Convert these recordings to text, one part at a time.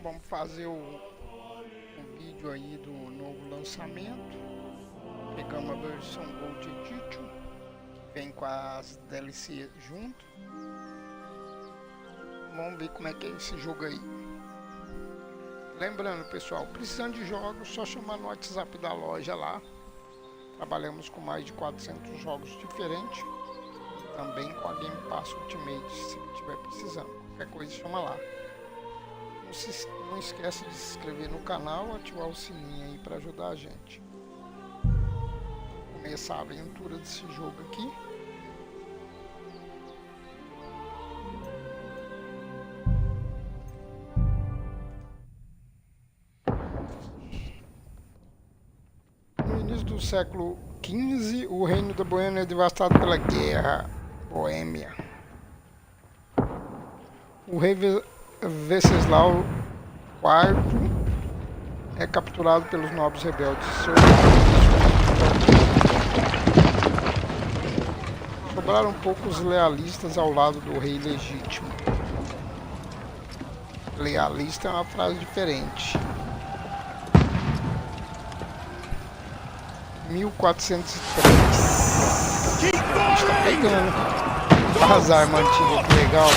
Vamos fazer o vídeo aí do novo lançamento. Pegamos a versão Gold Edition, vem com as DLC junto. Vamos ver como é que é esse jogo aí. Lembrando, pessoal, precisando de jogos, só chamar no WhatsApp da loja lá. Trabalhamos com mais de 400 jogos diferentes. Também com a Game Pass Ultimate, se tiver precisando. Qualquer coisa, chama lá. Não esquece de se inscrever no canal, ativar o sininho aí para ajudar a gente. Vou começar a aventura desse jogo aqui. No início do século XV, o reino da Boêmia é devastado pela guerra boêmia. O rei Venceslau IV é capturado pelos nobres rebeldes. Sobraram poucos lealistas ao lado do rei legítimo. Lealista é uma frase diferente. 1403. Está pegando as armas antigas, que legal.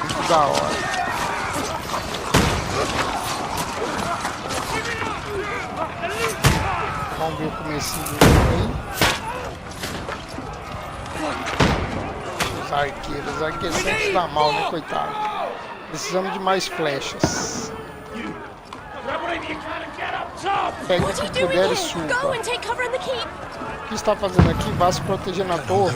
Muito da hora. Vamos ver o comecinho do jogo aí. Os arqueiros sempre se dá mal, né, coitado. Precisamos de mais flechas. Pegue o que puder e suba. O que está fazendo aqui? Vá se proteger na torre.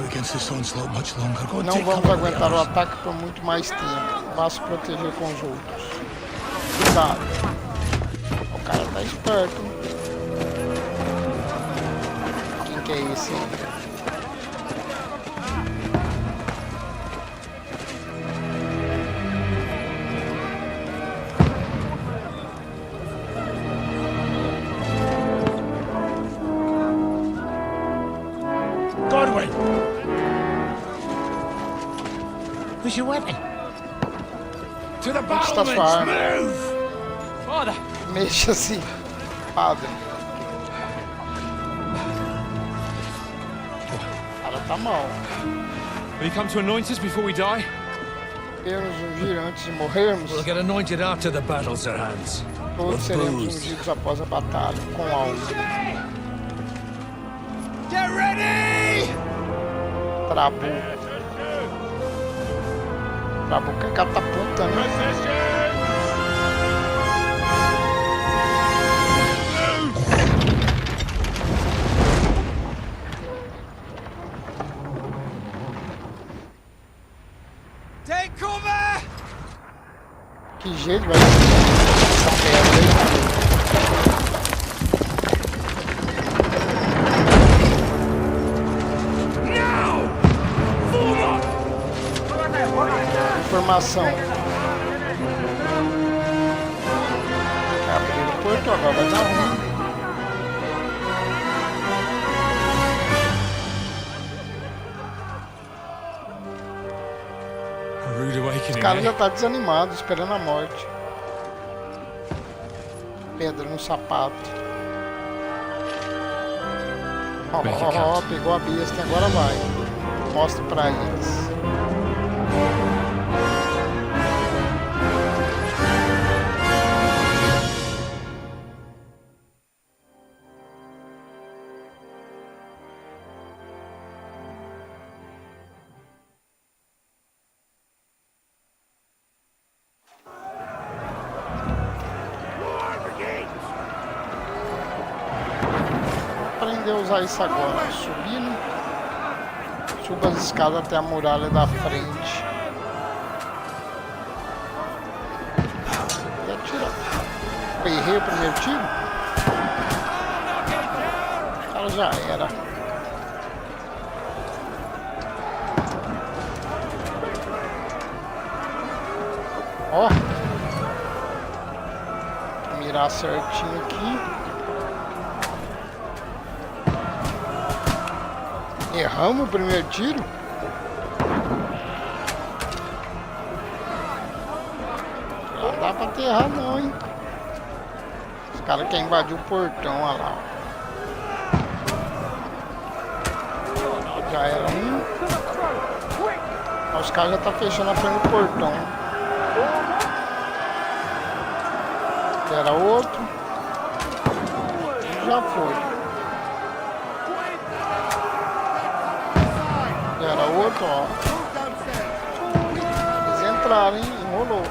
Não vamos aguentar o ataque por muito mais tempo. Vá se proteger com os outros. Cuidado. O cara tá esperto. Quem que é esse aí? Where's your weapon? To the battlements, move! Father! Mexa-se, padre. O cara tá mal. Will you come to anoint us before we die? Queremos ungir antes de morrermos. We'll get anointed after the battles are hands. Todos seremos ungidos após a batalha, com algo. Get ready! Trabuco. Trabuco é catapulta, né? Take cover! Que jeito vai ser essa pedra aí? Informação. Abrir o porto, agora vai dar ruim. Os caras já tá desanimado, esperando a morte. Pedra no sapato. Ó, pegou a besta, agora vai. Mostra pra eles. Aprender a usar isso agora. Subindo. Suba as escadas até a muralha da frente. E atira. Errei o primeiro tiro? O cara já era. Ó. Mirar certinho aqui. Erramos o primeiro tiro? dá pra aterrar não, hein? Os caras querem invadir o portão, olha lá. Ó. Já era um. Ó, os caras já tá fechando a frente do portão. Já era outro. Já foi. Já era outro, ó. Eles entraram, hein? Enrolou.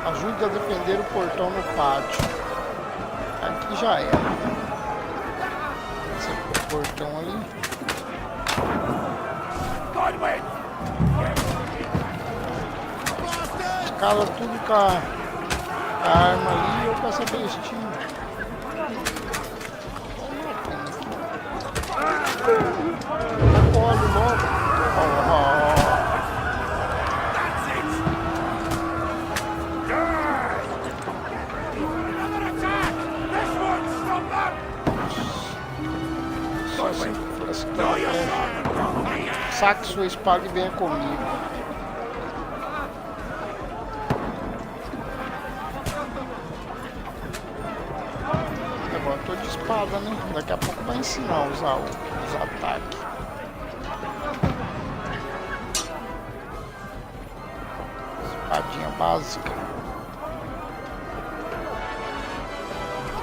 Ajude a defender o portão no pátio. Aqui já era. Esse é o portão ali. Os caras tudo com a arma ali ou com essa bestinha. Olha logo. Saque sua espada e venha comigo. Agora eu tô de espada, né? Daqui a pouco vai ensinar a usar os ataques. Espadinha básica.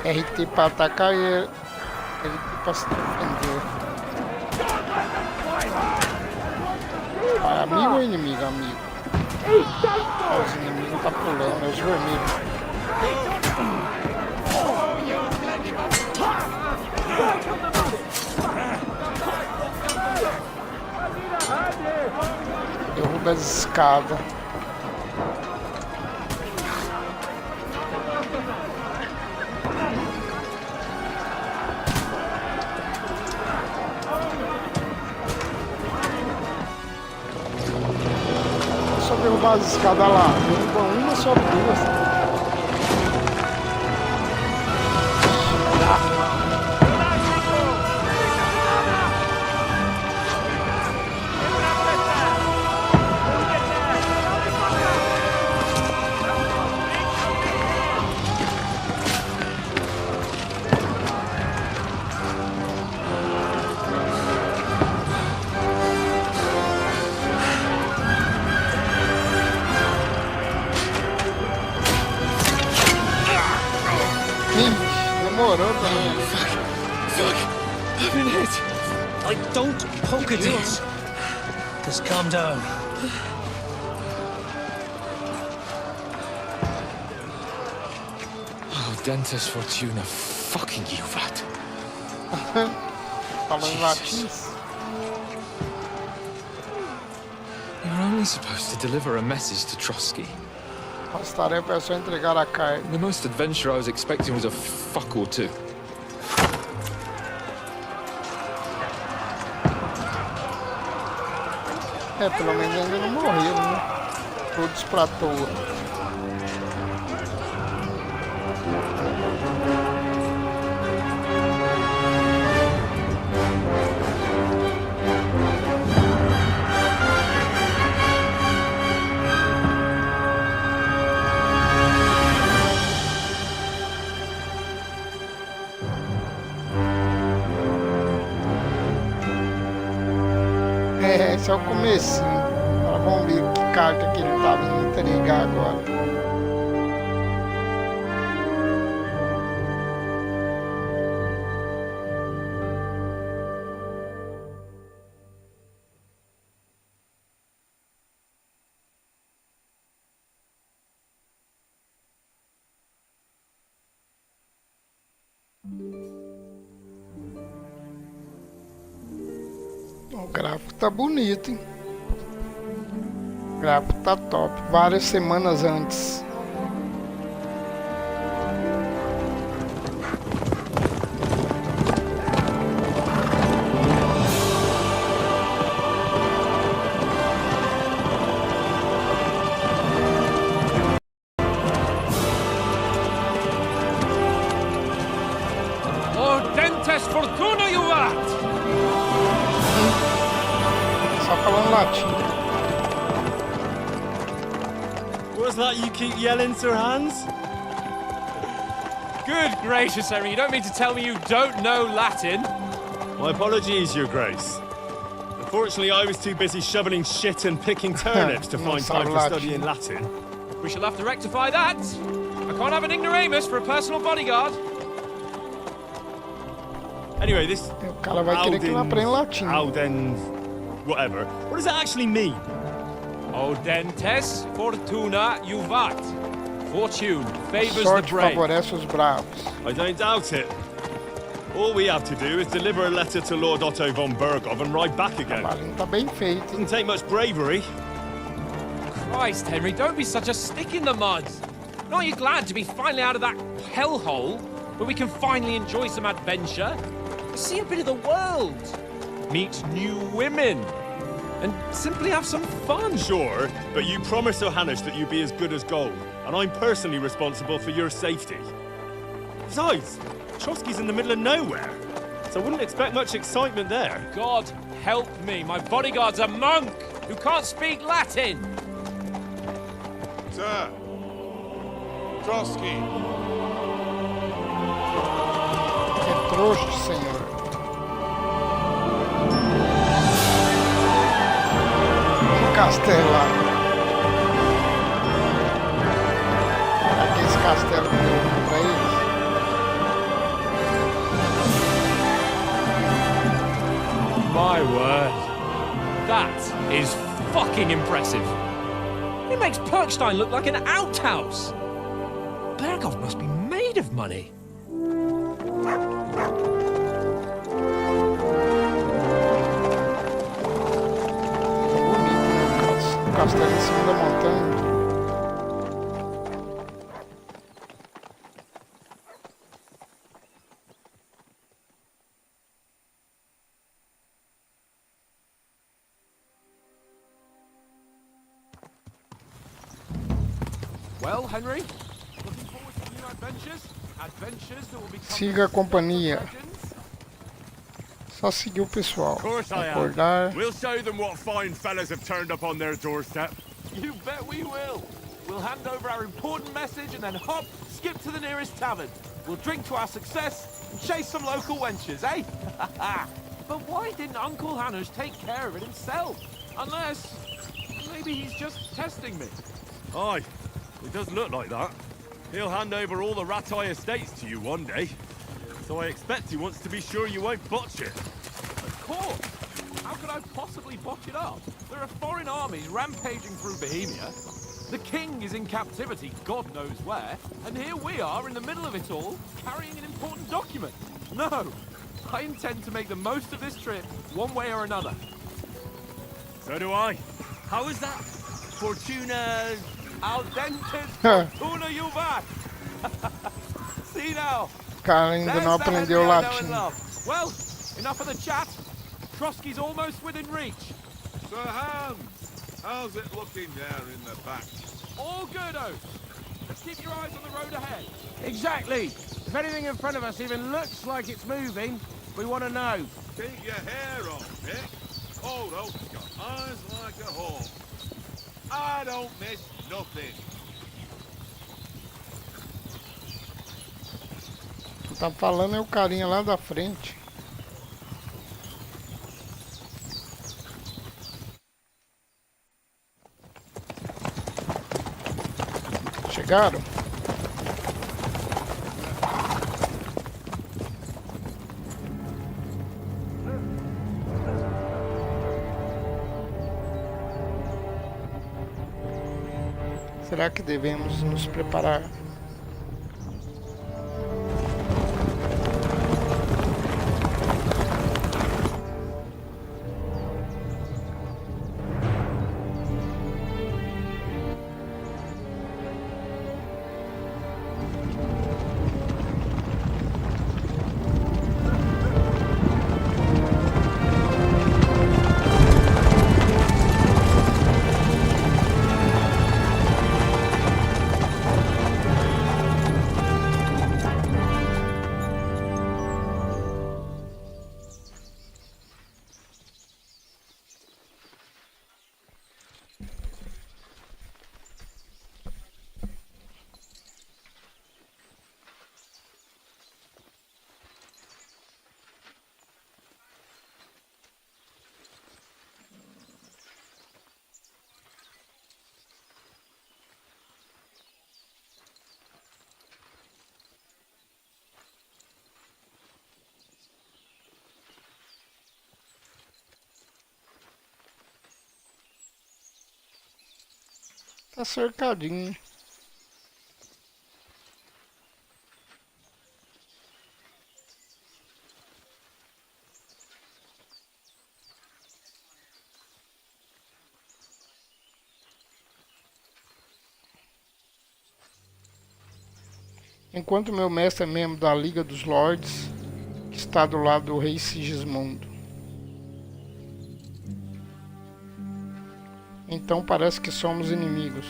RT para atacar e RT para se defender. Amigo ou inimigo? Amigo. Os inimigos tá pulando, é os vermelhos. Derruba as escadas. Só derrubar as escadas lá. Derruba uma, só duas. Demorou também. Fuck! I've been hit! Like, don't poke at it. Just calm down. Oh, Dentes Fortuna, fucking you, Vat. Falando em latim. You're only supposed to deliver a message to Trotsky. As tarefas é só entregar a carga. The most adventure I was expecting was a fuck or two. É, pelo menos ainda não morreu, né? Todos pra toa. É, esse é o comecinho. Agora vamos ver que carta que ele tava indo entregar agora. O gráfico tá bonito, hein? O gráfico tá top. Várias semanas antes. Oh, Dentes Fortuna, you rat! Só falando latim. What's that you keep yelling, Sir Hans? Good gracious, Henry, you don't mean to tell me you don't know Latin? My apologies, Your Grace. Unfortunately, I was too busy shoveling shit and picking turnips to find time for studying Latin. We shall have to rectify that. I can't have an ignoramus for a personal bodyguard. Anyway, this O cara vai querer que eu aprenda latim. Auden, whatever. What does that actually mean? Audentes fortuna juvat. Fortune favors the Sorte brave. favorece os bravos. I don't doubt it. All we have to do is deliver a letter to Lord Otto von Bergov and ride back O again. trabalhinho tá bem feito. Doesn't take much bravery. Christ, Henry, don't be such a stick in the mud. Aren't you glad to be finally out of that hellhole where we can finally enjoy some adventure? See a bit of the world, meet new women, and simply have some fun. Sure, but you promised Johannes that you'd be as good as gold, and I'm personally responsible for your safety. Besides, Trotsky's in the middle of nowhere, so I wouldn't expect much excitement there. God help me, my bodyguard's a monk who can't speak Latin. Sir! Trotsky! É trouxa, senhor. Um castelo lá. Será que esse castelo que deu pra eles? My word. That is fucking impressive. It makes Perkstein look like an outhouse. Bergov must be made of money. Bonito, né? O castelo em cima da montanha. Well, Henry, looking forward to new adventures? Adventures that will become Siga a companhia. legends? Só seguir o pessoal. Of course I am. Acordar. We'll show them what fine fellas have turned up on their doorstep. You bet we will. We'll hand over our important message and then hop, skip to the nearest tavern. We'll drink to our success and chase some local wenches, eh? But why didn't Uncle Hannes take care of it himself? Unless, maybe he's just testing me. Aye, it does look like that. He'll hand over all the Ratai estates to you one day. So I expect he wants to be sure you won't botch it. Of course. How could I possibly botch it up? There are foreign armies rampaging through Bohemia. The king is in captivity, God knows where. And here we are in the middle of it all, carrying an important document. No, I intend to make the most of this trip, one way or another. So do I. How is that? Fortuna... Al dentes fortuna juvat. See now. O cara ainda There's não the aprendeu Henry I know and latim. love. Well, enough of the chat. Trotsky's almost within reach. Sir Hans, how's it looking there in the back? All good, Oath. Just keep your eyes on the road ahead. Exactly. If anything in front of us even looks like it's moving, we want to know. Keep your hair on, Nick. Old Oak's got eyes like a hawk. I don't miss nothing. Quem tá falando é o carinha lá da frente. Chegaram? Será que devemos nos preparar? Tá cercadinho. Enquanto meu mestre é membro da Liga dos Lords, que está do lado do rei Sigismundo. Então parece que somos inimigos.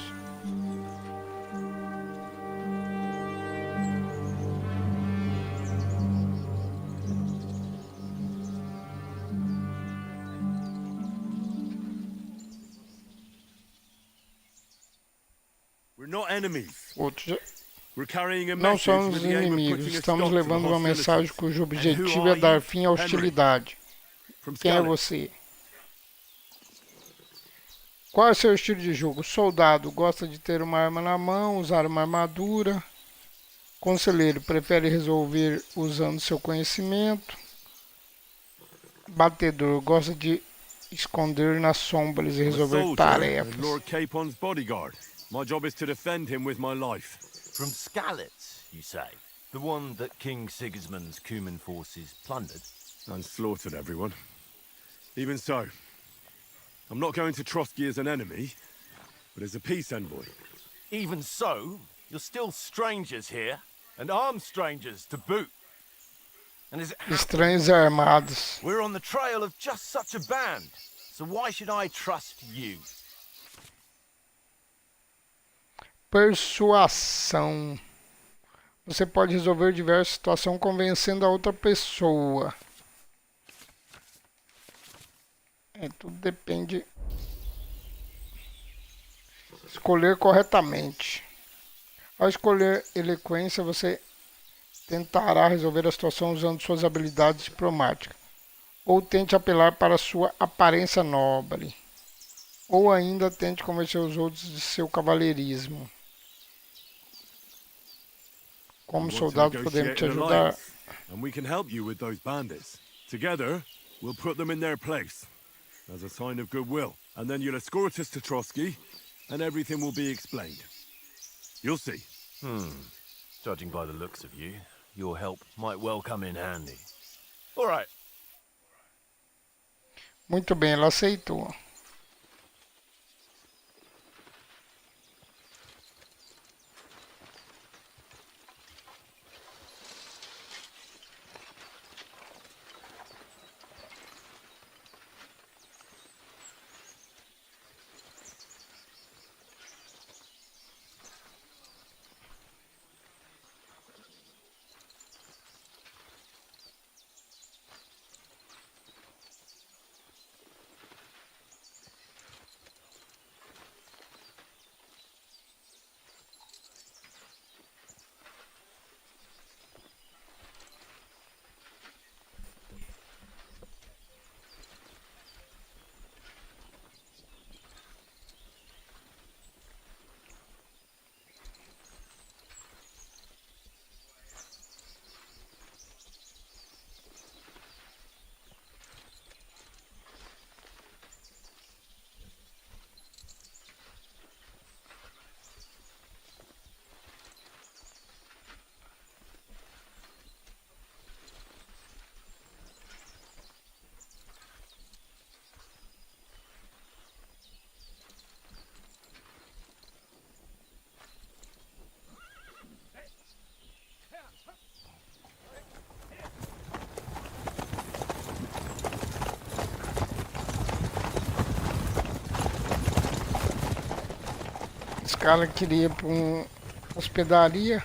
We're not enemies. Outros We're carrying a não message somos with the aim of inimigos, putting a estamos stop to the levando uma mensagem hostilities. cujo And objetivo who é are dar you? fim à Henry, hostilidade. from Quem é Scarlet. você? Qual é o seu estilo de jogo? Soldado, gosta de ter uma arma na mão, usar uma armadura. Conselheiro, prefere resolver usando seu conhecimento. Batedor, gosta de esconder nas sombras e I'm a resolver soldier tarefas. and Lord Capon's bodyguard. My job is to defend him with my life. From Scarlet, you say? The one that King Sigismund's Cuman forces plundered? And slaughtered everyone. Even so, I'm not going to Trotsky as an enemy, but as a peace envoy. Even so, you're still strangers here, and armed strangers to boot. And as it happens, Estranhos e armados. we're on the trail of just such a band, so why should I trust you? Persuasão. Você pode resolver diversas situações convencendo a outra pessoa. Tudo depende. Escolher corretamente. Ao escolher eloquência, você tentará resolver a situação usando suas habilidades diplomáticas. Ou tente apelar para sua aparência nobre. Ou ainda tente convencer os outros de seu cavalheirismo. Como soldado podemos te ajudar. And we can help you with those bandits. Together, we'll put them in their place as a sign of goodwill. And then you'll escort us to Trotsky, and everything will be explained. You'll see. Judging by the looks of you, your help might well come in handy. All right. Muito bem, ela aceitou. Esse cara queria ir para uma hospedaria.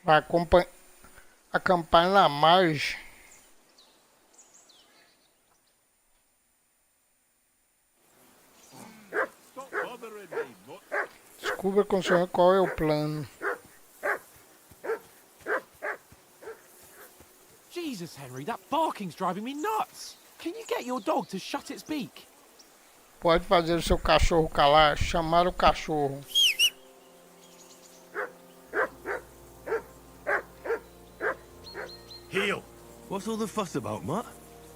Vai acampar na margem. Descubra com o senhor qual é o plano. Jesus, Henry, that barking's driving me nuts. Can you get your dog to shut its beak? Pode fazer o seu cachorro calar, chamar o cachorro. Heel! What's all the fuss about, Mutt?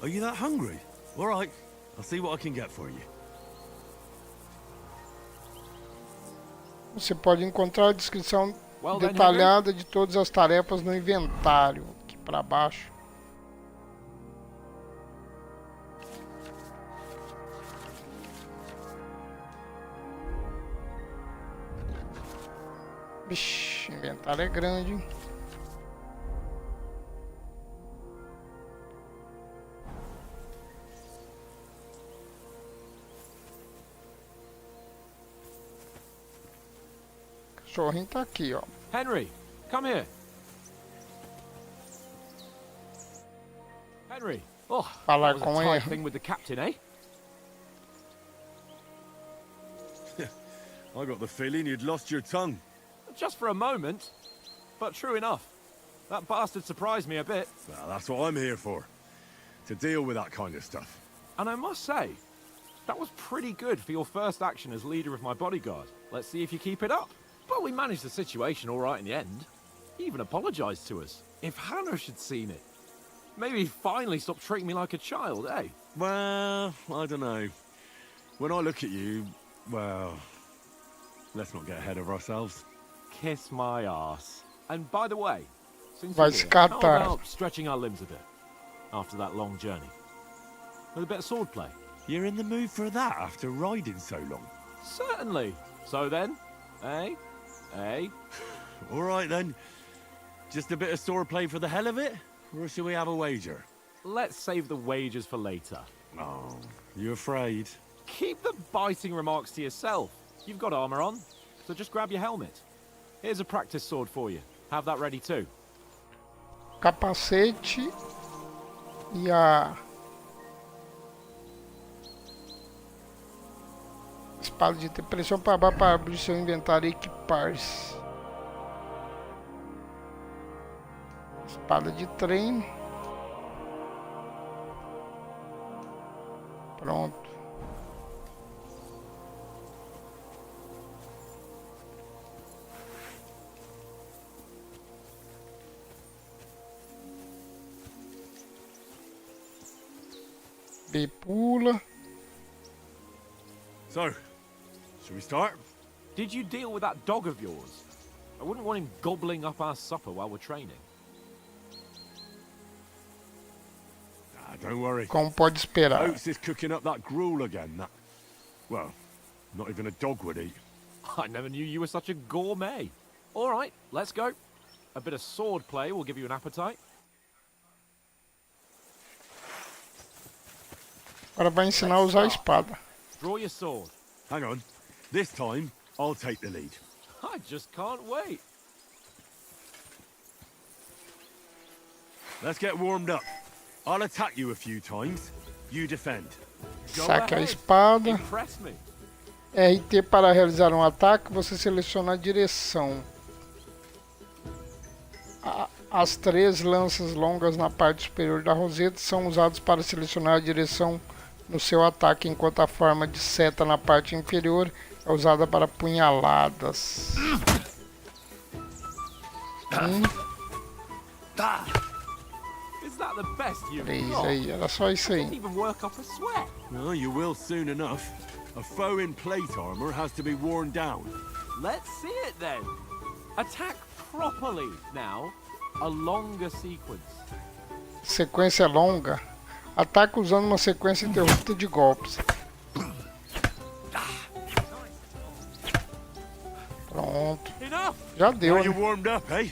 Are you that hungry? All right, I'll see what I can get for you. Você pode encontrar a descrição detalhada de todas as tarefas no inventário. Aqui para baixo. Vixe, o inventário é grande, hein? O cachorrinho tá aqui, ó. Henry, come here. Henry, oh, Falar that was com a tight ele. thing with the captain, eh? I got the feeling you'd lost your tongue. Just for a moment, but true enough. That bastard surprised me a bit. Well, that's what I'm here for. To deal with that kind of stuff. And I must say, that was pretty good for your first action as leader of my bodyguard. Let's see if you keep it up. But we managed the situation all right in the end. He even apologized to us. If Hanush had seen it, maybe he'd finally stop treating me like a child, eh? Well, I don't know. When I look at you, well, let's not get ahead of ourselves. Kiss my arse. And by the way, since Vai you're se here, how catar. about stretching our limbs a bit after that long journey? With a bit of swordplay? You're in the mood for that after riding so long? Certainly. So then, eh? Eh? All right then. Just a bit of swordplay for the hell of it? Or shall we have a wager? Let's save the wagers for later. Oh, you afraid? Keep the biting remarks to yourself. You've got armor on, so just grab your helmet. Here's a practice sword for you. Have that ready too. Capacete e a espada de ter pressão para baixo para abrir seu inventário e equipar-se. Espada de treino. Pronto. B pula. So, should we start? Did you deal with that dog of yours? I wouldn't want him gobbling up our supper while we're training. Ah, don't worry. Como pode esperar. Oates is cooking up that gruel again. That, well, not even a dog would eat. I never knew you were such a gourmet. All right, let's go. A bit of sword play will give you an appetite. Agora vai ensinar a usar a espada. Draw your sword. Hang on. This time, I'll take the lead. I just can't wait. Let's get warmed up. I'll attack you a few times. You defend. Go Saque a ahead. espada. Impress me. RT para realizar um ataque, você seleciona a direção. As três lanças longas na parte superior da roseta são usadas para selecionar a direção no seu ataque, enquanto a forma de seta na parte inferior é usada para punhaladas. Is that the best you've 3 got? aí, era só isso aí. Didn't even work up a sweat. Oh, you will soon enough. A foe in plate armor has to be worn down. Let's see it then. Attack properly now. A longer sequence. Sequência longa. Ataque usando uma sequência interrupta de golpes. Pronto. Enough. Já deu, Now you né? warmed up, eh?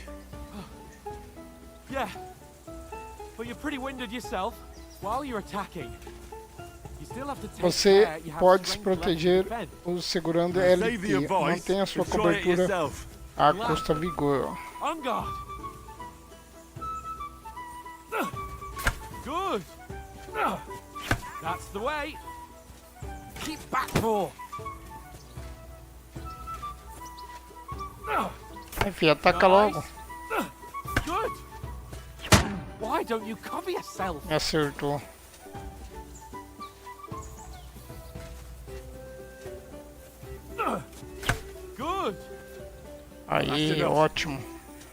Yeah. But you're pretty winded yourself. While you're attacking, you still have to take Você care you have pode se strength left to proteger defend. segurando Save the LT. advice, Mantenha sua but try it cobertura yourself. a custa vigor. On guard. Good. That's the way. Keep back, more. Aí, filho, ataca logo. Good. Why don't you cover yourself? Me acertou. Good. Aí, ótimo.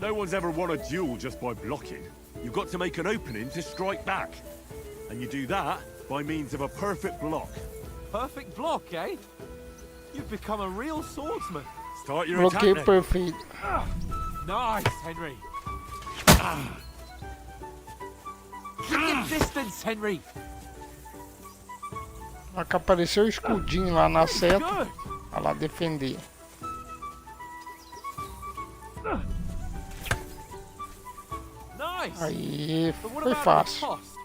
No one's ever won a duel just by blocking. You've got to make an opening to strike back. And you do that by means of a perfect block. Perfect block, eh? You've become a real swordsman. Start your attack Bloqueio then. perfeito. Nice, Henry. Keep your distance, Henry. Na hora que apareceu o escudinho lá na seta. Good. Vai lá defender. Nice. Aí, But what foi about fácil. the cost?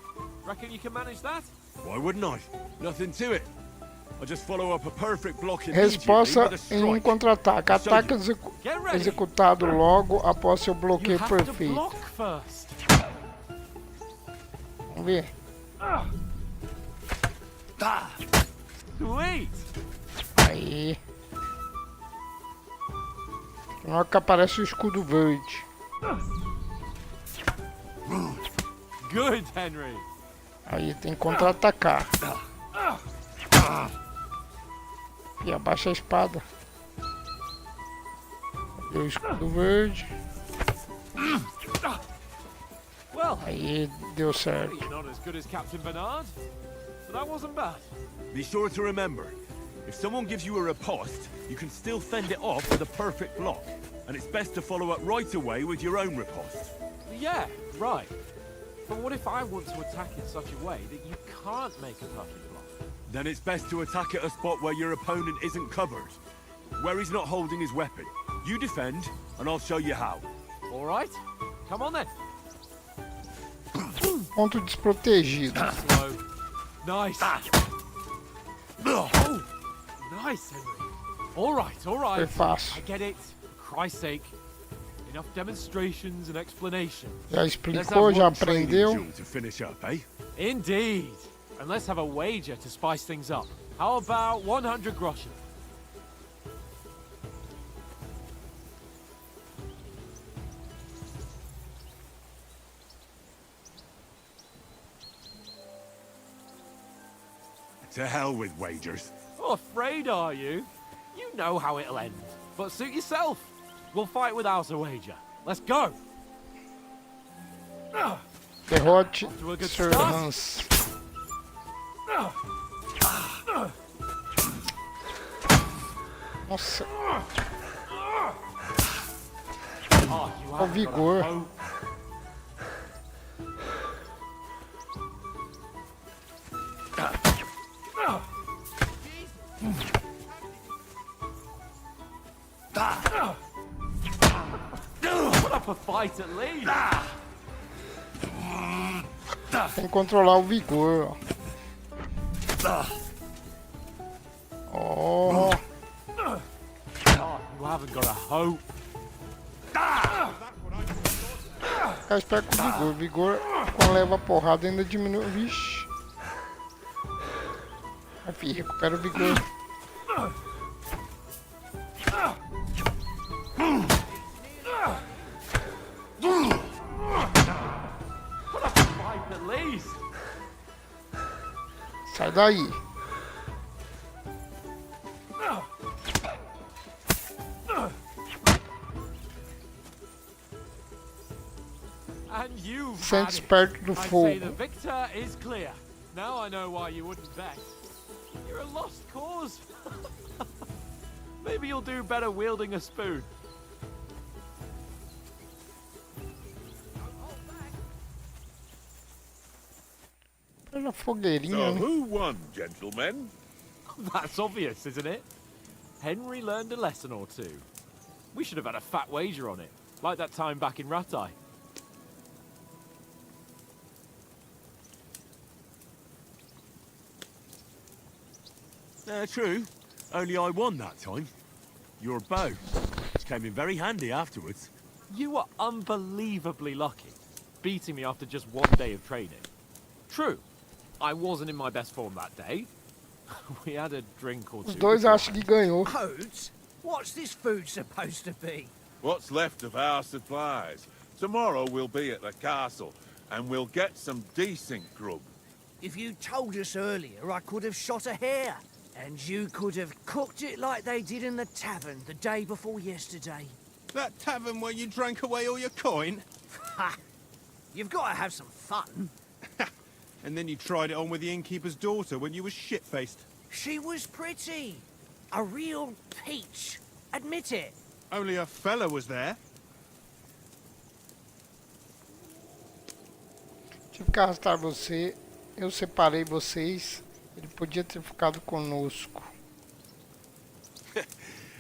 Reckon you can manage that? Why wouldn't I? Nothing to it. I just follow up a perfect block immediately Resposta with a em um strike. contra-ataque. Ataque Get ready. executado logo após seu You bloqueio have to perfeito. block first. Vamos ver. Sweet. Aí. Na hora que aparece o escudo verde. Good, Henry. Aí tem que contra-atacar. E abaixa a espada. Deu o escudo verde. Well, Aí deu certo. you're not as good as Captain Bernard, but that wasn't bad. Be sure to remember, if someone gives you a riposte, you can still fend it off with a perfect block. And it's best to follow up right away with your own riposte. Yeah, right. But what if I want to attack in such a way that you can't make a perfect block? Then it's best to attack at a spot where your opponent isn't covered, where he's not holding his weapon. You defend, and I'll show you how. All right, come on then. Ponto desprotegido. Slow. Nice. Oh, nice, Henry. All right, all Foi right. fácil. I get it. For Christ's sake. Enough demonstrations and explanations. Já Let's explicou, have já one training aprendeu. duel to finish up, eh? Indeed. And let's have a wager to spice things up. How about 100 groschen? To hell with wagers. Oh, afraid are you? You know how it'll end. But suit yourself. We'll fight without a wager. Let's go. Derrote To a good Sir start. Hans. Nossa, Oh, you o haven't got a vigor. hope. Put up a fight at least. Tem que controlar o vigor, ó. Oh, Oh, you haven't got a hope. fica esperto com o vigor. Vigor, quando leva a porrada, ainda diminui. Vixe. Aí, filho, recupera o vigor. Put up a fight at least. Sai daí. And you've Sente had it. perto do I say fogo. the victor is clear. Now I know why you wouldn't bet. You're a lost cause. Maybe you'll do better wielding a spoon. Pela fogueirinha, So né? who won, gentlemen? That's obvious, isn't it? Henry learned a lesson or two. We should have had a fat wager on it, like that time back in Ratai. True. Only I won that time. Your bow, which came in very handy afterwards. You were unbelievably lucky, beating me after just one day of training. True, I wasn't in my best form that day. We had a drink or Os two. dois before. acham que ganhou. Oats? What's this food supposed to be? What's left of our supplies. Tomorrow we'll be at the castle, and we'll get some decent grub. If you told us earlier, I could have shot a hare. And you could have cooked it like they did in the tavern the day before yesterday. That tavern where you drank away all your coin? Ha! You've got to have some fun. And then you tried it on with the innkeeper's daughter when you were shit-faced. She was pretty. A real peach. Admit it. Only a fella was there. Tive que arrastar você. Eu separei vocês. Ele podia ter ficado conosco.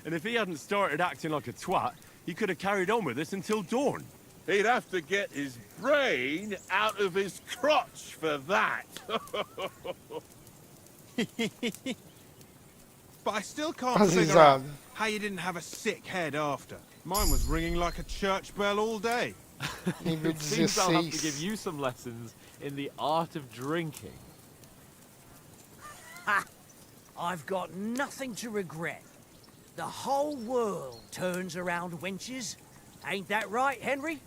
And if he hadn't started acting like a twat, he could have carried on with us until dawn. He'd have to get his brain out of his crotch for that. But I still can't As figure out risada. how you didn't have a sick head after. Mine was ringing like a church bell all day. Nível It seems I'll have to 16. give you some lessons in the art of drinking. Ha! I've got nothing to regret. The whole world turns around wenches. Ain't that right, Henry?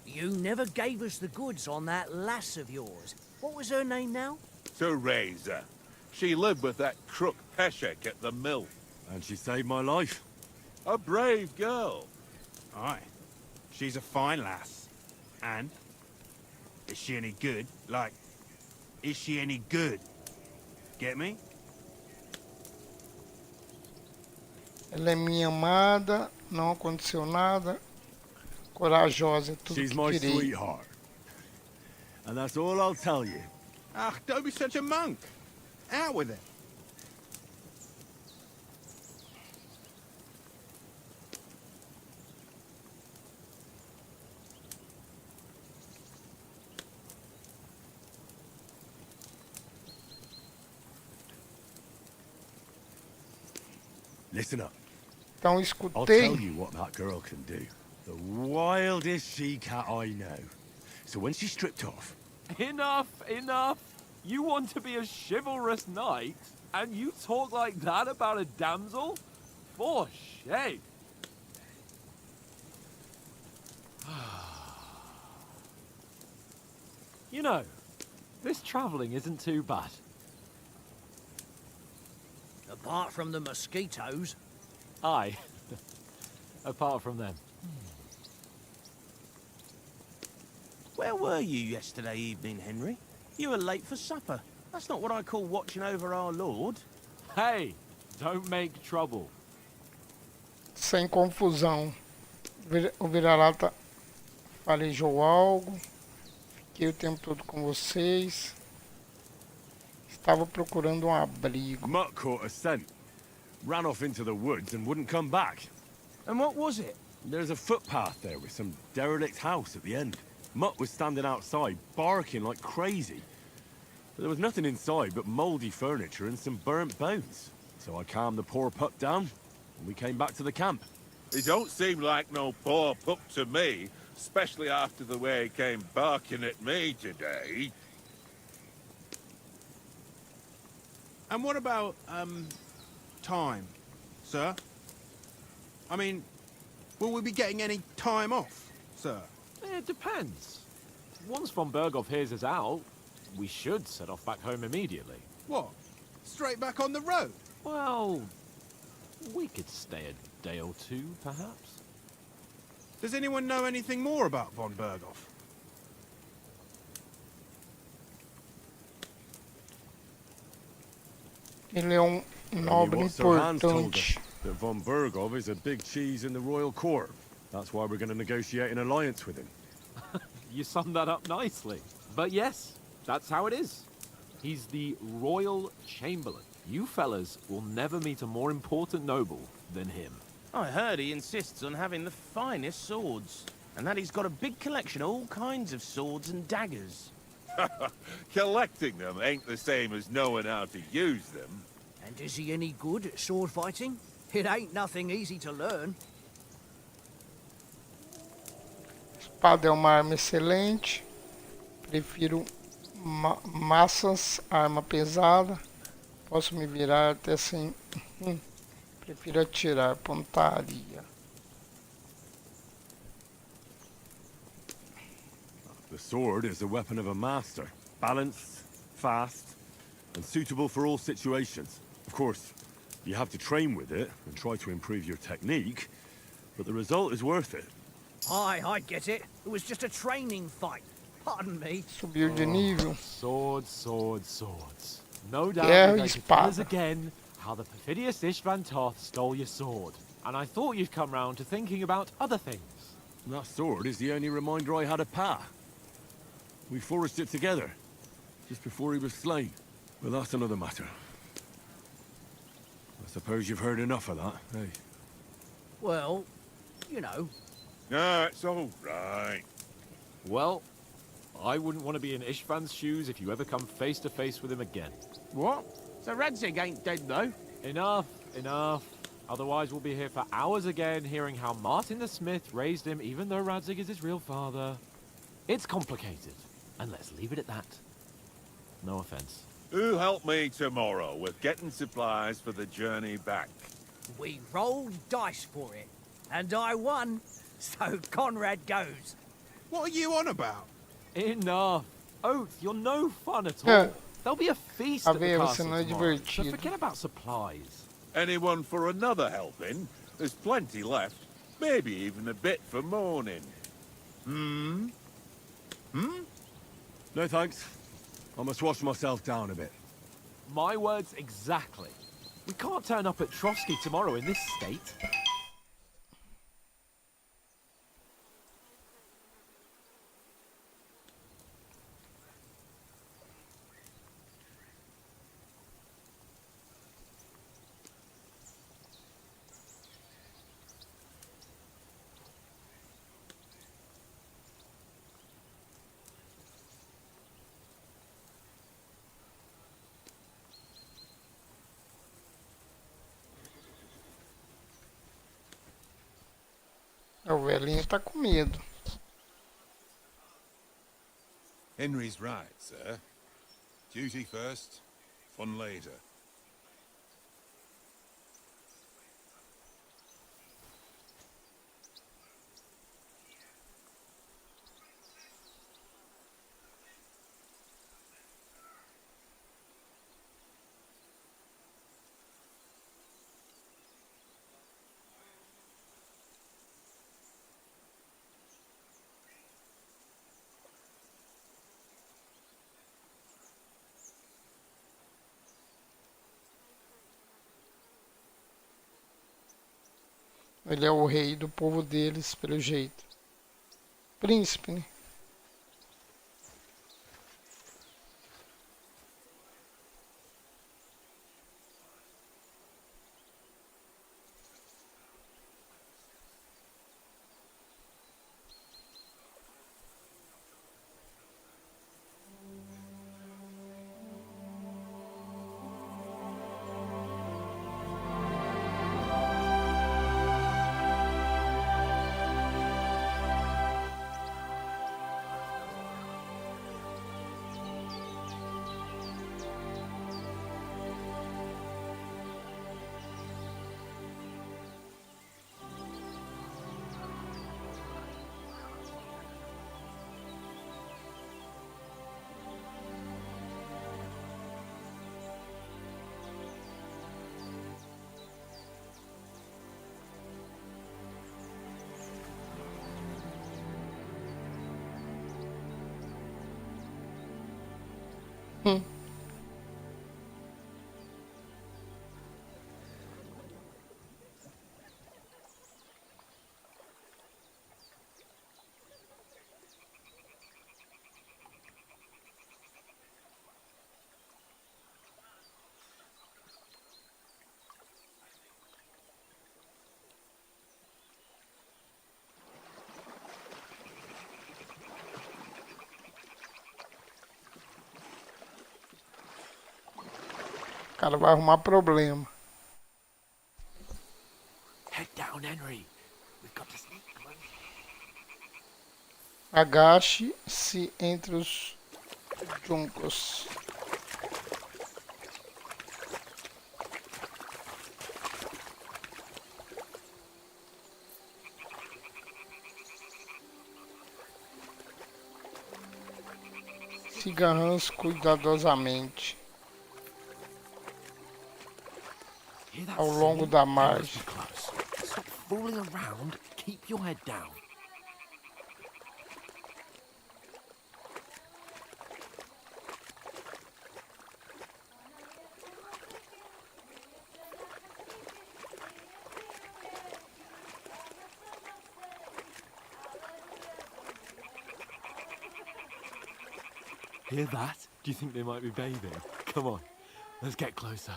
You never gave us the goods on that lass of yours. What was her name now? Teresa. She lived with that crook Peshek at the mill. And she saved my life. A brave girl. Aye. She's a fine lass. And? Is she any good? Like, is she any good? Get me? Ela é minha amada, não aconteceu nada. Corajosa, é tudo She's que my direi. sweetheart. And that's all I'll tell you. Ah, don't be such a monk. Out with it. Listen up. Então I'll escutei. tell you what that girl can do. The wildest she-cat I know. So when she's stripped off, Enough, enough. You want to be a chivalrous knight, and you talk like that about a damsel? For shame. You know, this travelling isn't too bad. Apart from the mosquitoes. Aye. Apart from them. Where were you yesterday evening, Henry? You were late for supper. That's not what I call watching over our Lord. Hey, don't make trouble. Sem confusão. O vira-lata farejou algo. Fiquei o tempo todo com vocês. Estava procurando um abrigo. Mutt caught a scent. Ran off into the woods and wouldn't come back. And what was it? There's a footpath there with some derelict house at the end. Mutt was standing outside, barking like crazy. But there was nothing inside but mouldy furniture and some burnt bones. So I calmed the poor pup down, and we came back to the camp. He don't seem like no poor pup to me, especially after the way he came barking at me today. And what about, time, sir? I mean, will we be getting any time off, sir? It depends. Once von Berghoff hears us out, we should set off back home immediately. What? Straight back on the road? Well, we could stay a day or two, perhaps. Does anyone know anything more about von Berghoff? Ele é nobre What Sir Hans told importante. us, that von Berghoff is a big cheese in the royal court. That's why we're going to negotiate an alliance with him. You summed that up nicely. But yes, that's how it is. He's the Royal Chamberlain. You fellas will never meet a more important noble than him. I heard he insists on having the finest swords. And that he's got a big collection of all kinds of swords and daggers. Collecting them ain't the same as knowing how to use them. And is he any good at sword fighting? It ain't nothing easy to learn. Espada é uma arma excelente. Prefiro massas, arma pesada. Posso me virar até sem... Prefiro atirar, pontaria. The sword is the weapon of a master. Balanced, fast, and suitable for all situations. Of course, you have to train with it and try to improve your technique, but the result is worth it. Aye, I get it. It was just a training fight. Pardon me. Subiu de nível. Swords, swords, swords. No doubt Guerra you're e going to tell us espada. again how the perfidious Ishvan Toth stole your sword. And I thought you'd come round to thinking about other things. That sword is the only reminder I had of Pa. We forged it together, just before he was slain. But that's another matter. I suppose you've heard enough of that, eh? Well, you know. No, it's all right. Well, I wouldn't want to be in Ishvan's shoes if you ever come face to face with him again. What? So Radzig ain't dead, though? Enough, enough. Otherwise we'll be here for hours again hearing how Martin the Smith raised him even though Radzig is his real father. It's complicated, and let's leave it at that. No offense. Who helped me tomorrow with getting supplies for the journey back? We rolled dice for it. And I won. So Conrad goes. What are you on about? Enough. Oath, you're no fun at all. É. There'll be a feast A at the ver, você castle não é tomorrow, so divertido. forget about supplies. Anyone for another helping? There's plenty left. Maybe even a bit for morning. Hmm? No thanks. I must wash myself down a bit. My words exactly. We can't turn up at Trotsky tomorrow in this state. O velhinho tá com medo. Henry's right, sir. Duty first, fun later. Ele é o rei do povo deles, pelo jeito. Príncipe, né? O cara vai arrumar problema. Head down, Henry. We've got to sneak close. Agache-se entre os juncos. Siga Hans cuidadosamente Hear that ao longo singing? da That must margem. be close. Stop fooling around. Keep your head down. Hear that? Do you think they might be bathing? Come on, let's get closer.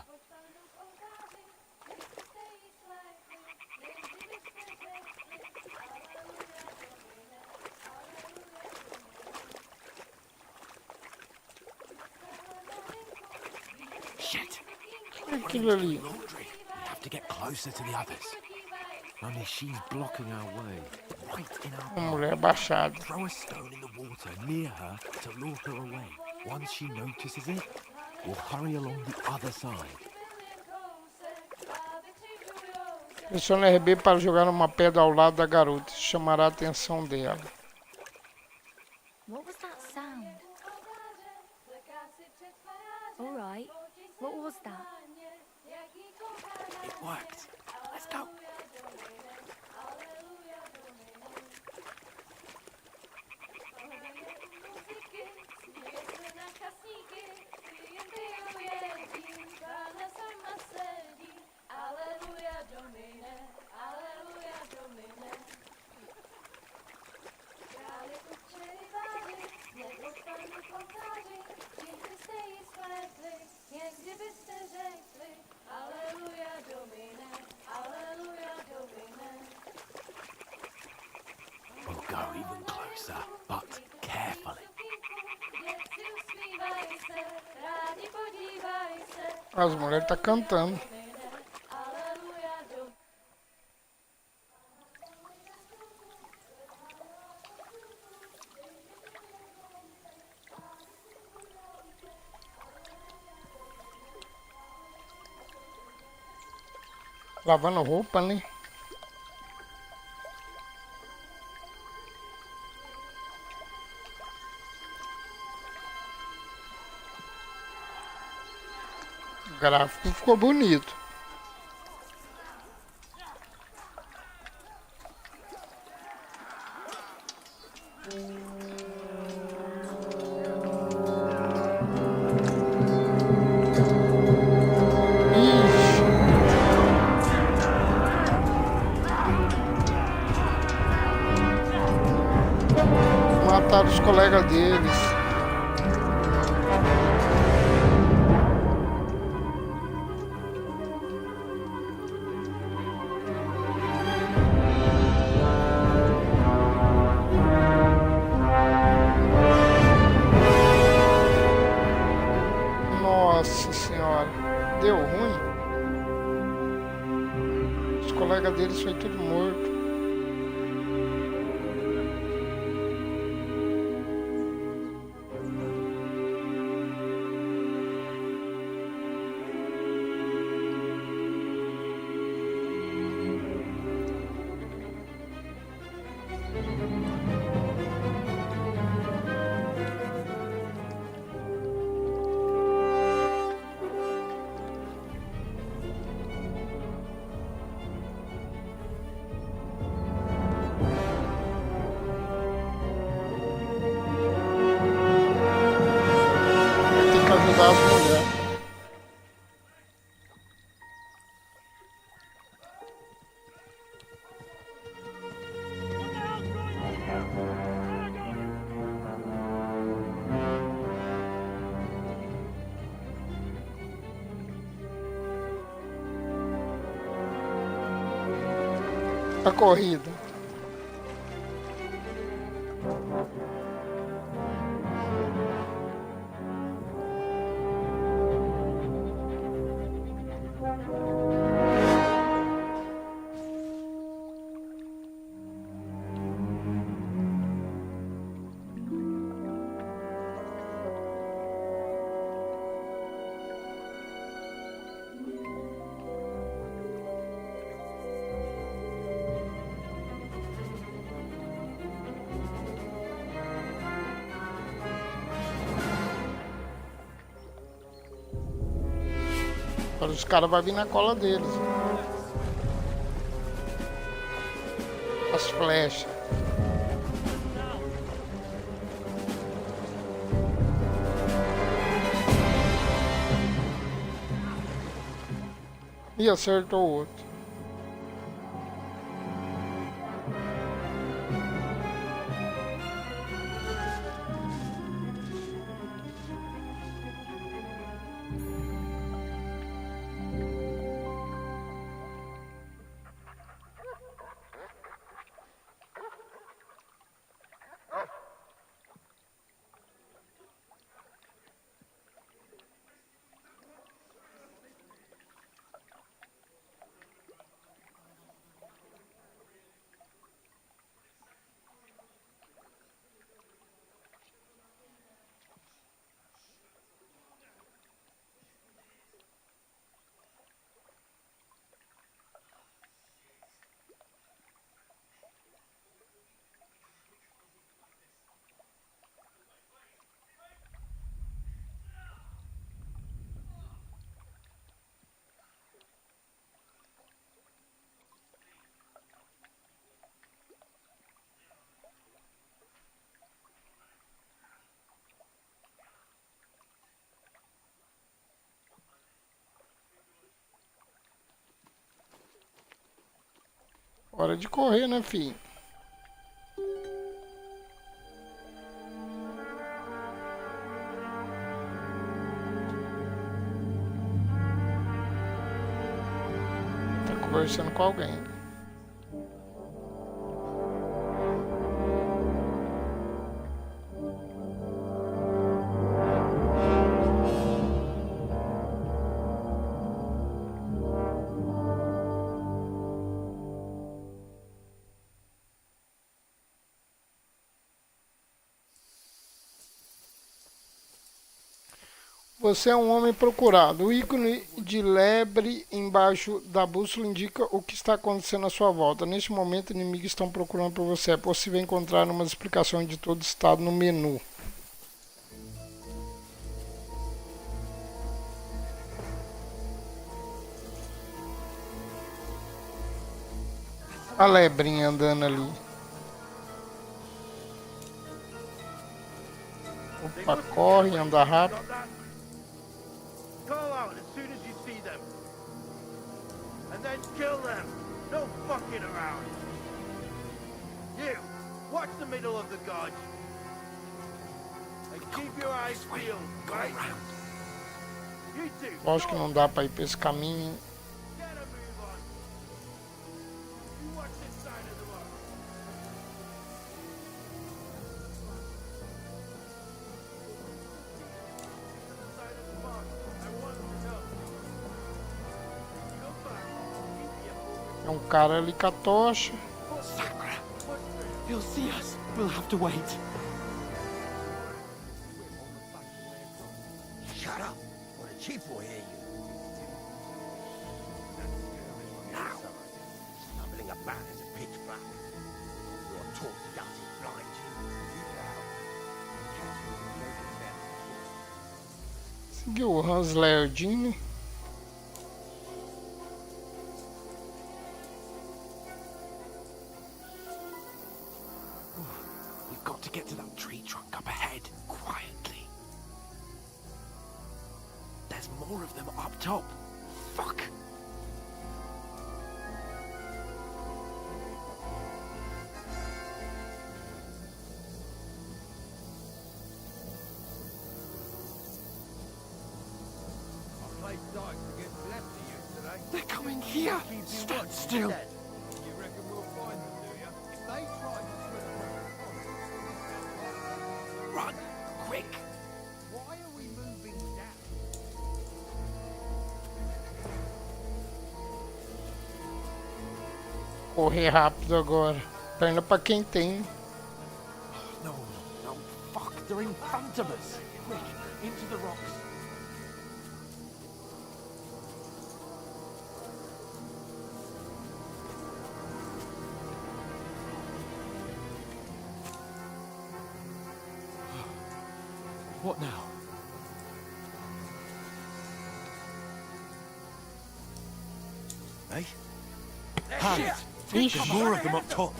Shit! Aquilo ali. Laundry. We have to get closer to the others. Only she's blocking our way, right in our Uma path. mulher baixada. Throw a stone in the water near her to lure her away. Once she notices it, we'll hurry along the other side. Pressione RB para jogar uma pedra ao lado da garota. Isso chamará a atenção dela. What was that sound? All right. What was that? It worked. Let's go. We'll go even closer, but carefully. As mulheres estão cantando. Lavando roupa, né? O gráfico ficou bonito. Mataram os colegas deles. Nossa senhora, deu ruim. Os colegas deles foi tudo morto. Tem que ajudar as mulheres. A corrida. Agora os caras vão vir na cola deles. As flechas. E acertou o outro. Hora de correr, né, filho? Tá conversando com alguém. Você é um homem procurado. O ícone de lebre embaixo da bússola indica o que está acontecendo à sua volta. Neste momento, inimigos estão procurando por você. É possível encontrar umas explicações de todo estado no menu. A lebrinha andando ali. Opa, corre, anda rápido. Call out as soon as you see them. And then kill them. No fucking around. You, watch the middle of the gorge. And keep your eyes peeled, right? You two. Lógico que não dá pra ir pra esse caminho. Get a move on. You watch this side of the road. É um cara ali com a tocha. Sacra! He'll see us. We'll have to wait. Shut up, or the chief will hear you. Now, stumbling about as a pitch black. Your talk does it blind you. Seguiu o Hans Lerdinho. We've got to get to that tree trunk up ahead, quietly. There's more of them up top. Fuck! They're coming here! Stand still! You reckon we'll find them, do you? If they try to swim Run! Quick! why are we moving down? Correr rápido agora. Perna pra quem tem. No, no, fuck! They're in front of us! Quick, into the rocks! What now? Eh? Hands! There's more of them up top.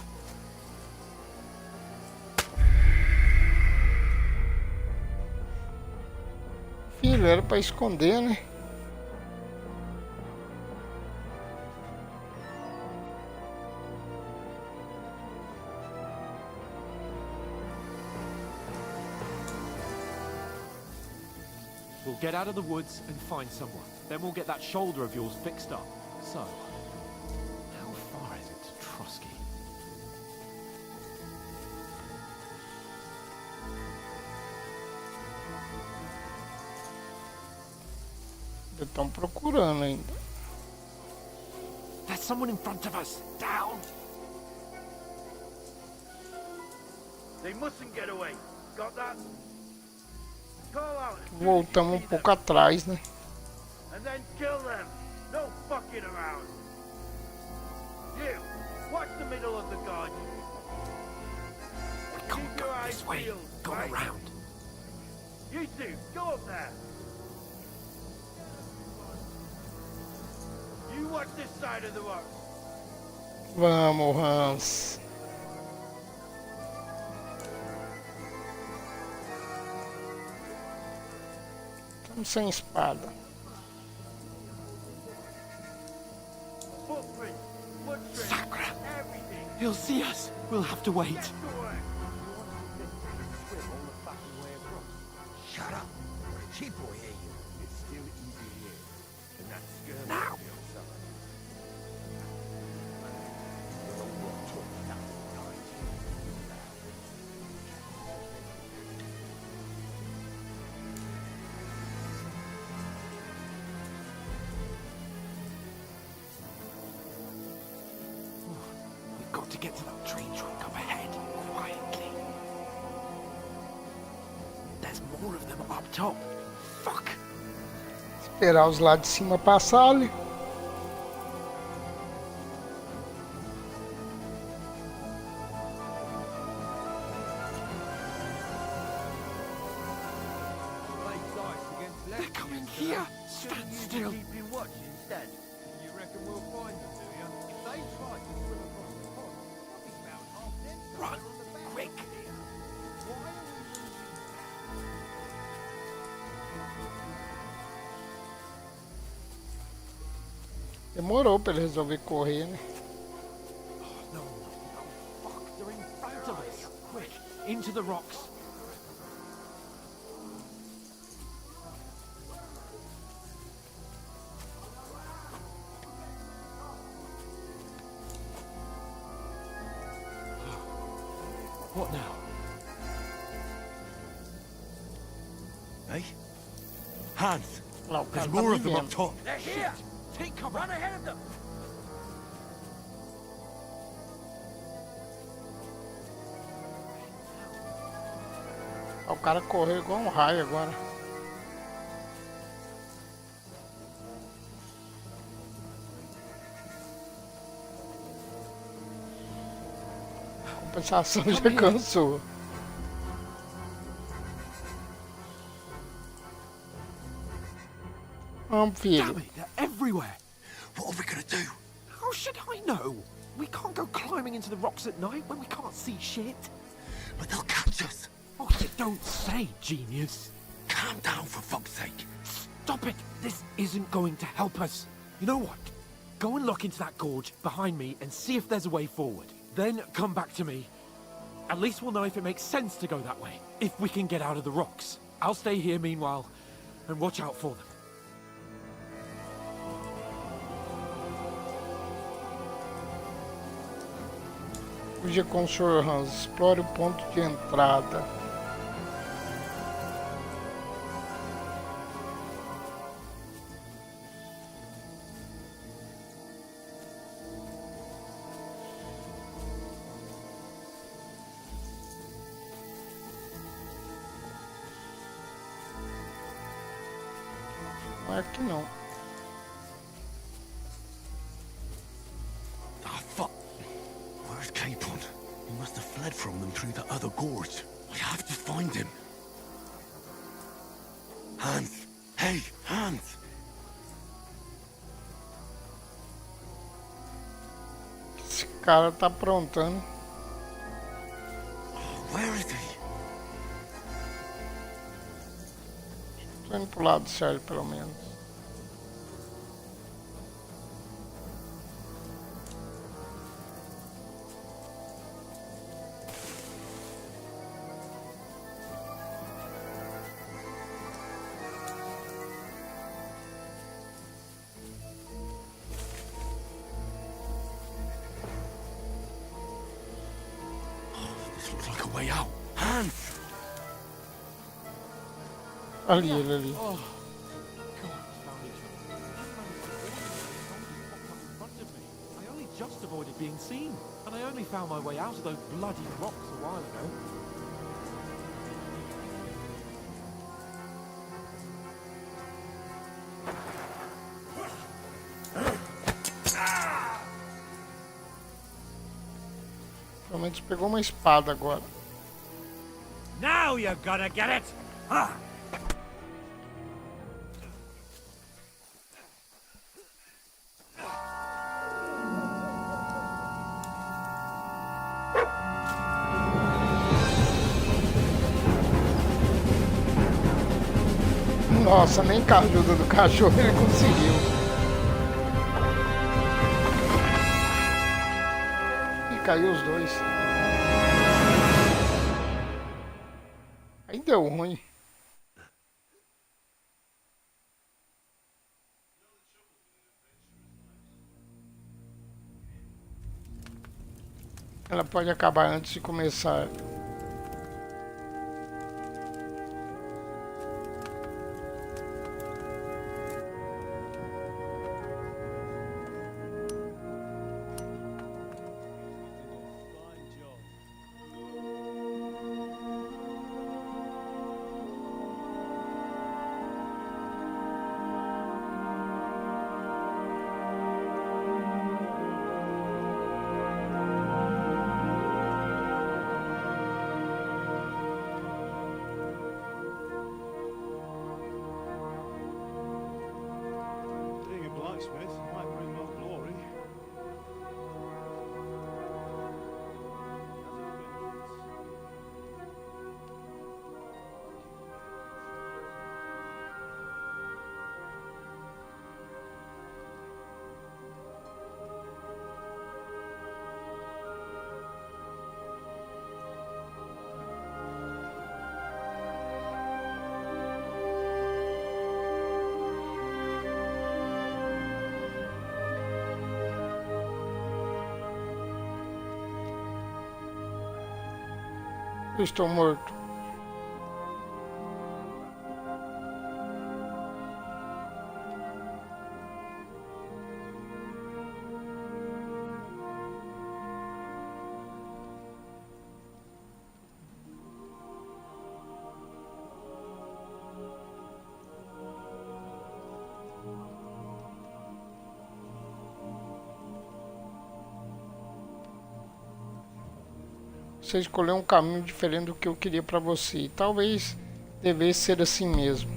Filho, era pra esconder, né? We'll get out of the woods and find someone. Then we'll get that shoulder of yours fixed up. So, how far is it to Trusky? Estão procurando ainda. There's someone in front of us. Down! They mustn't get away. Got that? Call out. Voltamos pouco atrás, né? And then kill them. No fucking around. You, watch the middle of the garden. We can't go this way. Go around. You two, go up there. You watch this side of the rock. Vamos, Hans. Estamos sem espada. Footprints, footprints, Sacra! everything. He'll see us. We'll have to wait. Get to work. Shut up. Sheep will hear you. It's still easy here. And that's good. Now! We've got to get to that tree trunk up ahead, quietly. There's more of them up top. Fuck! Esperar os lá de cima passarem. They're coming here! Stand still! Keep you watch instead. You reckon we'll find them, do you? If they try to swim across the pond, we'll be found half dead Run! somewhere on the bank. Quick! Why are we losing Demorou pra ele resolver correr, né? No, fuck! They're in front of us! Quick! Into the rocks! What now? Eh? Hans! Lá o cara There's tá more me of them up vendo. top. They're here. Take cover! Run ahead of them. O cara correu igual um raio agora. A compensação já cansou. Vamos, filho. Damn it! They're everywhere! What are we gonna do? How should I know? We can't go climbing into the rocks at night when we can't see shit. But they'll catch us. Oh, you don't say, genius. Calm down, for fuck's sake. Stop it! This isn't going to help us. You know what? Go and look into that gorge behind me and see if there's a way forward. Then come back to me. At least we'll know if it makes sense to go that way. If we can get out of the rocks. I'll stay here meanwhile and watch out for them. Fuja com o Sr. Hans. Explore o ponto de entrada. Não é aqui não. Ah, fuck. Where's Capon? He must have fled from them through the other gorge. I have to find him. Hans! Hey, Hans! cara tá aprontando. Where is he? Tô indo pro lado certo, pelo menos. This looks like a way out. Hans! Ali, ele ali. Oh, God, found each other. In front of me. I only just avoided being seen, and I only found my way out of those bloody rocks a while ago. Pelo menos pegou uma espada agora. Now you're gonna get it! Ah! Nossa, nem com a ajuda do cachorro ele conseguiu. E caiu os dois. Aí deu ruim. Ela pode acabar antes de começar. Being a blacksmith might bring no glory. Eu estou morto. Você escolheu um caminho diferente do que eu queria para você. Talvez devesse ser assim mesmo.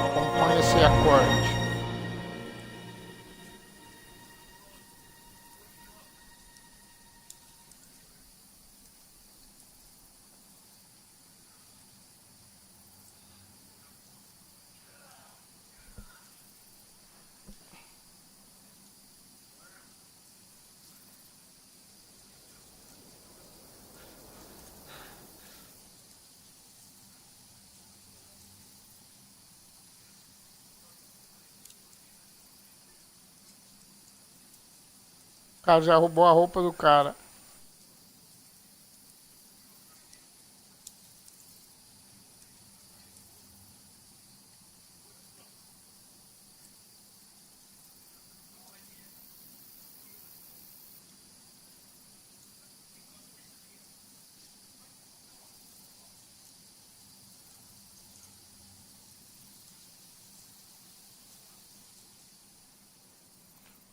Acompanhe esse acorde. O cara já roubou a roupa do cara.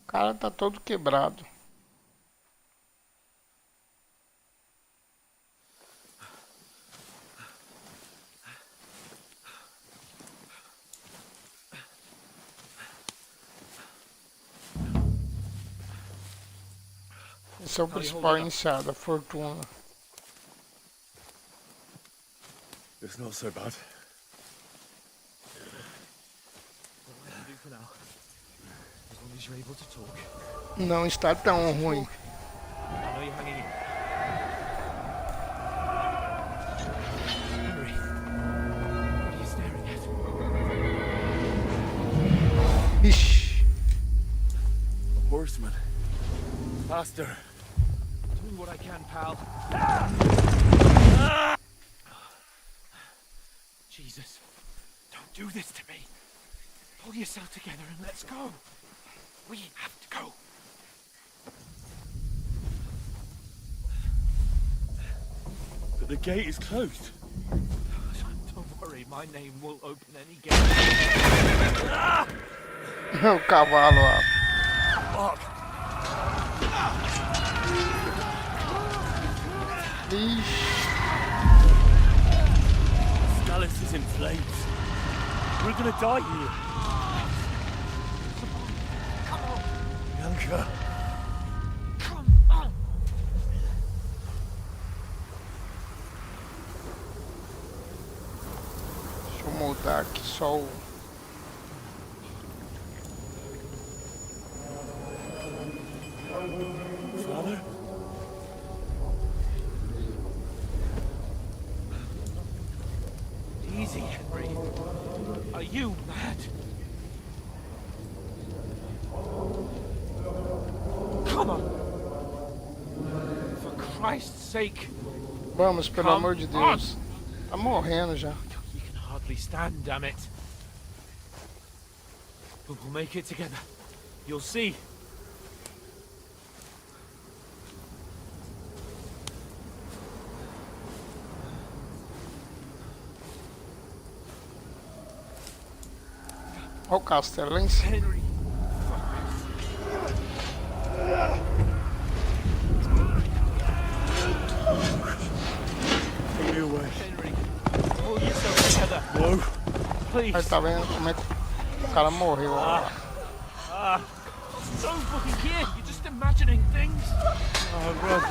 O cara tá todo quebrado. Esse é o principal iniciado, a fortuna. It's not so bad. Não está tão ruim. Ixi. Horseman. Faster. Doing what I can, pal. Jesus, don't do this to me. Pull yourself together and let's go. We have to go. But the gate is closed. Don't worry, my name will open any gate. O cavalo lá. Fuck. Ixi. Dallas is in flames. We're gonna die here. Come on. Bianca. Come on. Deixa eu mudar aqui só o... Father? Easy, Henry. Are you mad? Come on. For Christ's sake. Vamos, pelo amor de Deus. Tá morrendo já. You can hardly stand, damn it. But we'll make it together. You'll see. Olha o castelo lá em cima. Henry. Put me away. Henry, pull yourself together. No. Please. Aí tá vendo como é que o cara morreu lá. Don't fucking here. You're just imagining things. Oh, run.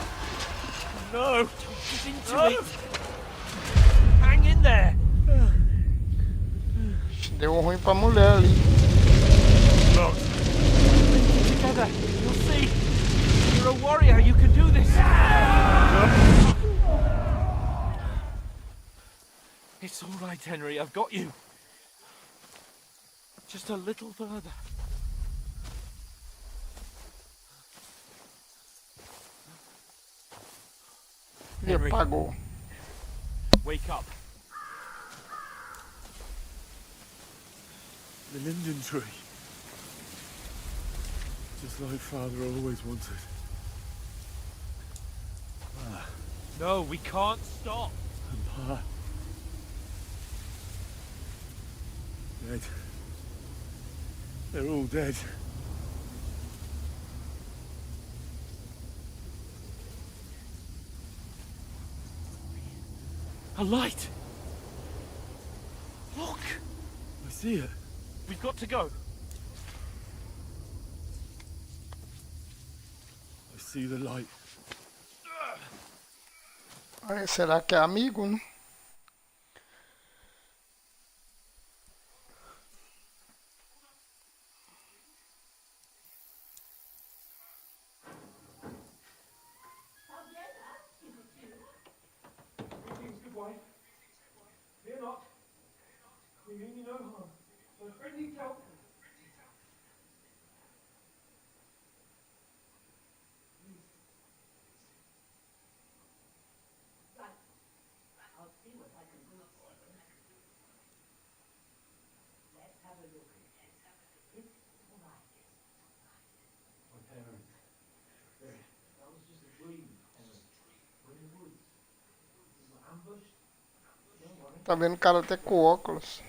No. Get into it. Hang in there. Deu ruim pra mulher ali. Together. You'll see. You're a warrior. You can do this. It's all right, Henry. I've got you. Just a little further. Ele apagou. Wake up. The linden tree. Just like Father always wanted. No, we can't stop. And Pa. Dead. They're all dead. A light. Look. I see it. We've got to go. I see the light. Aí, será que é amigo, né? Good wife. Fear not. We mean you no harm. So friendly help. Tá vendo o cara até com óculos.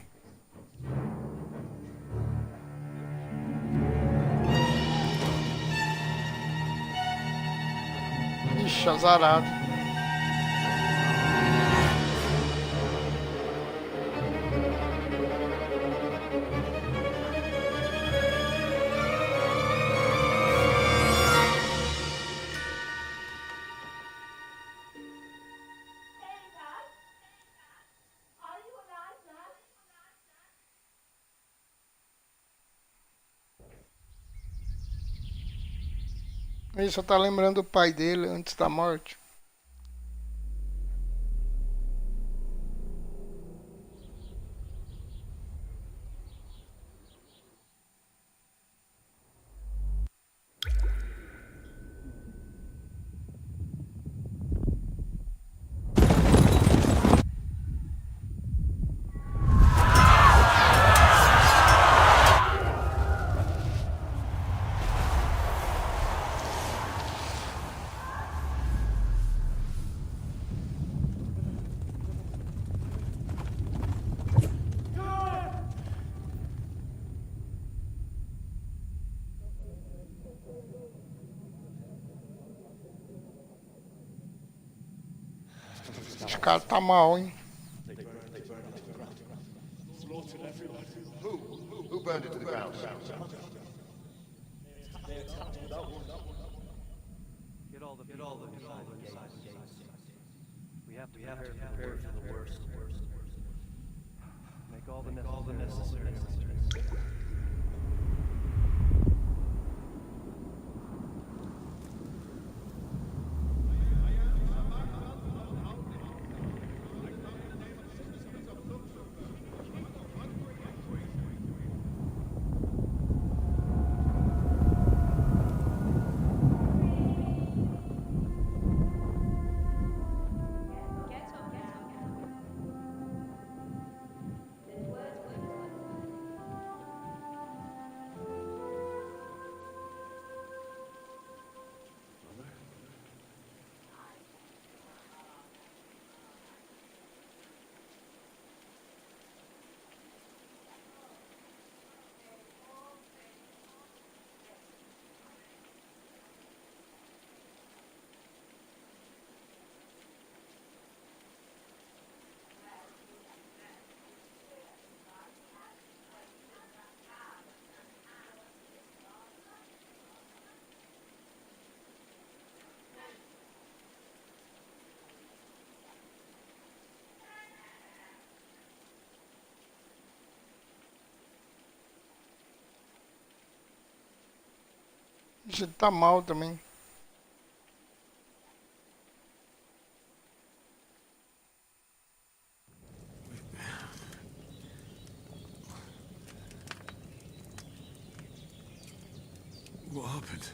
Deixa azarado. Ele só tá lembrando o pai dele antes da morte. Esse cara tá mal, hein? Who burned it to the ground? Get all the inside the gates. We have to prepare for the worst. Make all the necessary. Ele tá mal também. What happened?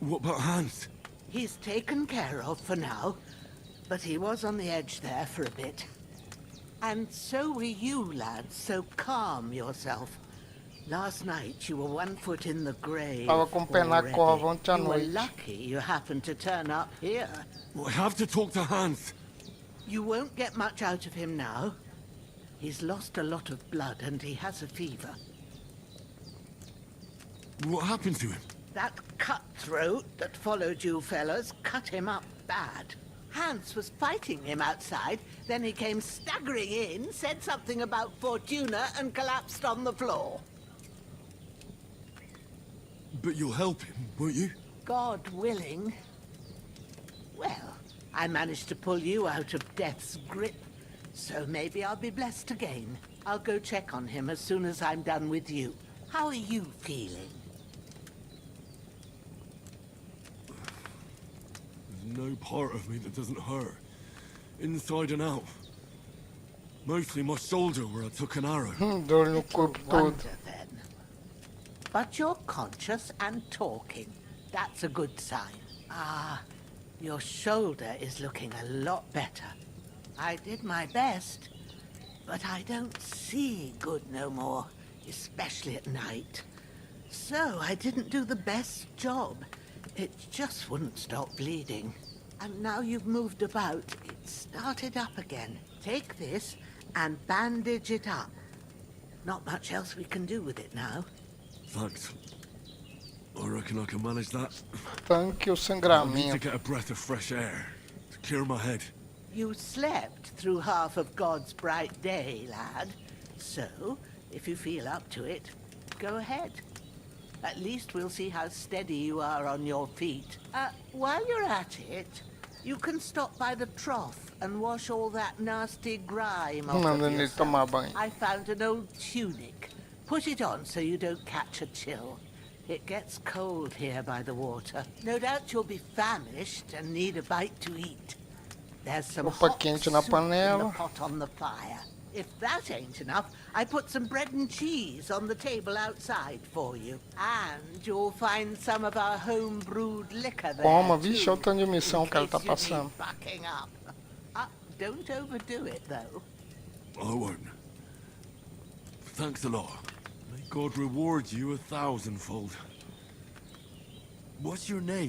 What about Hans? He's taken care of for now, but he was on the edge there for a bit. And so were you, lads, so calm yourself. Last night you were 1 foot in the grave. Tava com o pé na cova ontem à You were noite. lucky you happened to turn up here. I have to talk to Hans. You won't get much out of him now. He's lost a lot of blood and he has a fever. What happened to him? That cutthroat that followed you fellas cut him up bad. Hans was fighting him outside, then he came staggering in, said something about Fortuna and collapsed on the floor. But you'll help him, won't you? God willing. Well, I managed to pull you out of death's grip, so maybe I'll be blessed again. I'll go check on him as soon as I'm done with you. How are you feeling? There's no part of me that doesn't hurt. Inside and out. Mostly my shoulder where I took an arrow. Dor no corpo todo. Wonder, then. But you're conscious and talking. That's a good sign. Ah, your shoulder is looking a lot better. I did my best, but I don't see good no more, especially at night. So I didn't do the best job. It just wouldn't stop bleeding. And now you've moved about, it started up again. Take this and bandage it up. Not much else we can do with it now. Thanks. I reckon I can manage that. Tanque ou I need to sangramento. get a breath of fresh air to clear my head. You slept through half of God's bright day, lad. So, if you feel up to it, go ahead. At least we'll see how steady you are on your feet. While you're at it, you can stop by the trough and wash all that nasty grime off of Mandando ele yourself. tomar banho. I found an old tunic. Put it on so you don't catch a chill. It gets cold here by the water. No doubt you'll be famished and need a bite to eat. There's some Roupa hot quente na soup in the panela. pot on the fire. If that ain't enough, I put some bread and cheese on the table outside for you. And you'll find some of our home-brewed liquor there, Coma, vixe, too, olha o tanto de missão in que ela tá case you need passando. bucking up. Don't overdo it, though. I won't. Thanks a lot. May God reward you 1,000-fold. What's your name?